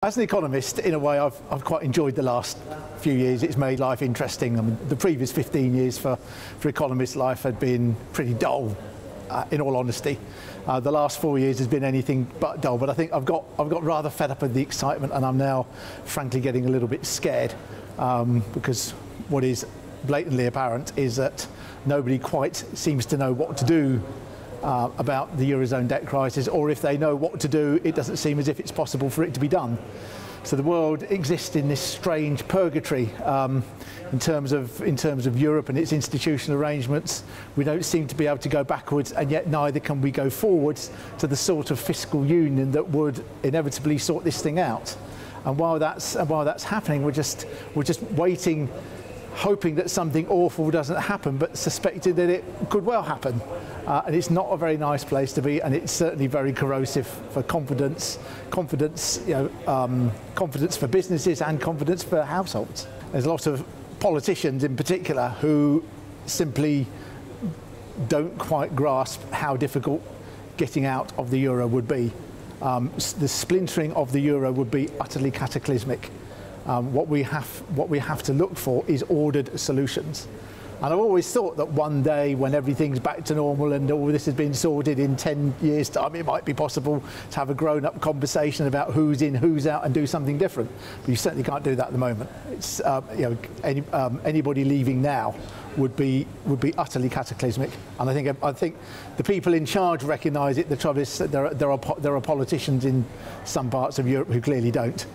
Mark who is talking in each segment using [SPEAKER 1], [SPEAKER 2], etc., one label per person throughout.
[SPEAKER 1] As an economist, in a way, I've quite enjoyed the last few years. It's made life interesting. I mean, the previous 15 years for economist life had been pretty dull, in all honesty. The last 4 years has been anything but dull, but I think I've got rather fed up with the excitement, and I'm now, frankly, getting a little bit scared, because what is blatantly apparent is that nobody quite seems to know what to do about the Eurozone debt crisis, or if they know what to do, it doesn't seem as if it's possible for it to be done. So the world exists in this strange purgatory in terms of Europe and its institutional arrangements. We don't seem to be able to go backwards, and yet neither can we go forwards to the sort of fiscal union that would inevitably sort this thing out. And while that's happening, we're just waiting, hoping that something awful doesn't happen, but suspecting that it could well happen. And it's not a very nice place to be, and it's certainly very corrosive for confidence, confidence for businesses and confidence for households. There's a lot of politicians in particular who simply don't quite grasp how difficult getting out of the euro would be. The splintering of the euro would be utterly cataclysmic. What we have to look for is ordered solutions. And I've always thought that one day, when everything's back to normal and all this has been sorted, in 10 years' time, it might be possible to have a grown-up conversation about who's in, who's out, and do something different. But you certainly can't do that at the moment. It's anybody leaving now would be utterly cataclysmic. And I think the people in charge recognise it. The trouble is that there are politicians in some parts of Europe who clearly don't.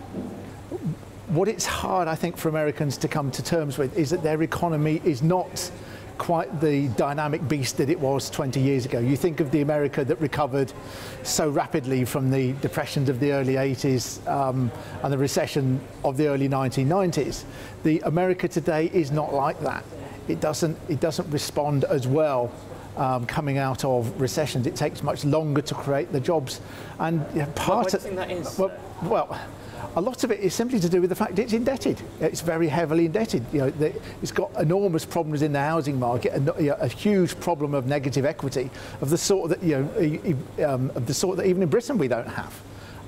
[SPEAKER 1] What it's hard, I think, for Americans to come to terms with is that their economy is not quite the dynamic beast that it was 20 years ago. You think of the America that recovered so rapidly from the depressions of the early 80s and the recession of the early 1990s. The America today is not like that. It doesn't respond as well coming out of recessions. It takes much longer to create the jobs. And
[SPEAKER 2] part of that is
[SPEAKER 1] well, a lot of it is simply to do with the fact it's indebted. It's very heavily indebted. It's got enormous problems in the housing market, and a huge problem of negative equity of the sort that even in Britain we don't have,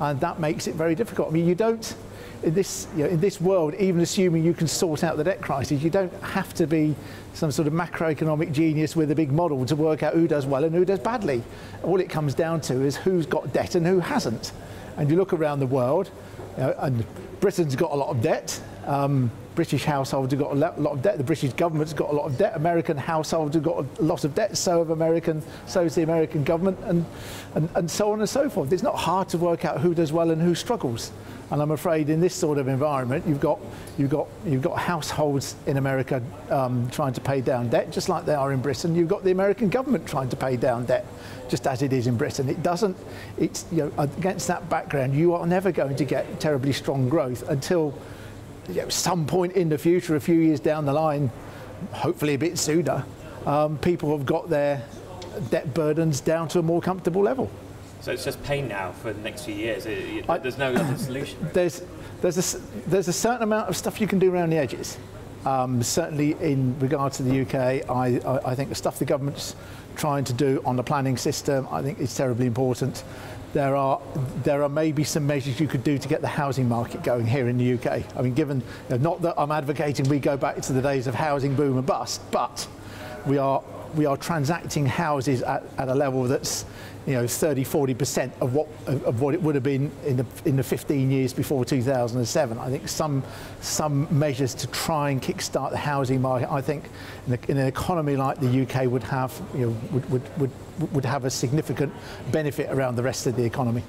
[SPEAKER 1] and that makes it very difficult. I mean, you don't in this world, even assuming you can sort out the debt crisis, you don't have to be some sort of macroeconomic genius with a big model to work out who does well and who does badly. All it comes down to is who's got debt and who hasn't. And you look around the world. And Britain's got a lot of debt. British households have got a lot of debt. The British government's got a lot of debt. American households have got a lot of debt. So has the American government, and so on and so forth. It's not hard to work out who does well and who struggles. And I'm afraid in this sort of environment, you've got households in America trying to pay down debt, just like they are in Britain. You've got the American government trying to pay down debt, just as it is in Britain. It's against that background, you are never going to get terribly strong growth until some point in the future, a few years down the line, hopefully a bit sooner, people have got their debt burdens down to a more comfortable level.
[SPEAKER 2] So it's just pain now for the next few years. There's no other solution.
[SPEAKER 1] There's a certain amount of stuff you can do around the edges. Certainly in regard to the UK, I think the stuff the government's trying to do on the planning system, I think is terribly important. There are maybe some measures you could do to get the housing market going here in the UK. I mean, given, not that I'm advocating we go back to the days of housing boom and bust, but we are transacting houses at a level that's 30–40% of what it would have been in the 15 years before 2007. I think some measures to try and kickstart the housing market, I think in an economy like the UK would have a significant benefit around the rest of the economy.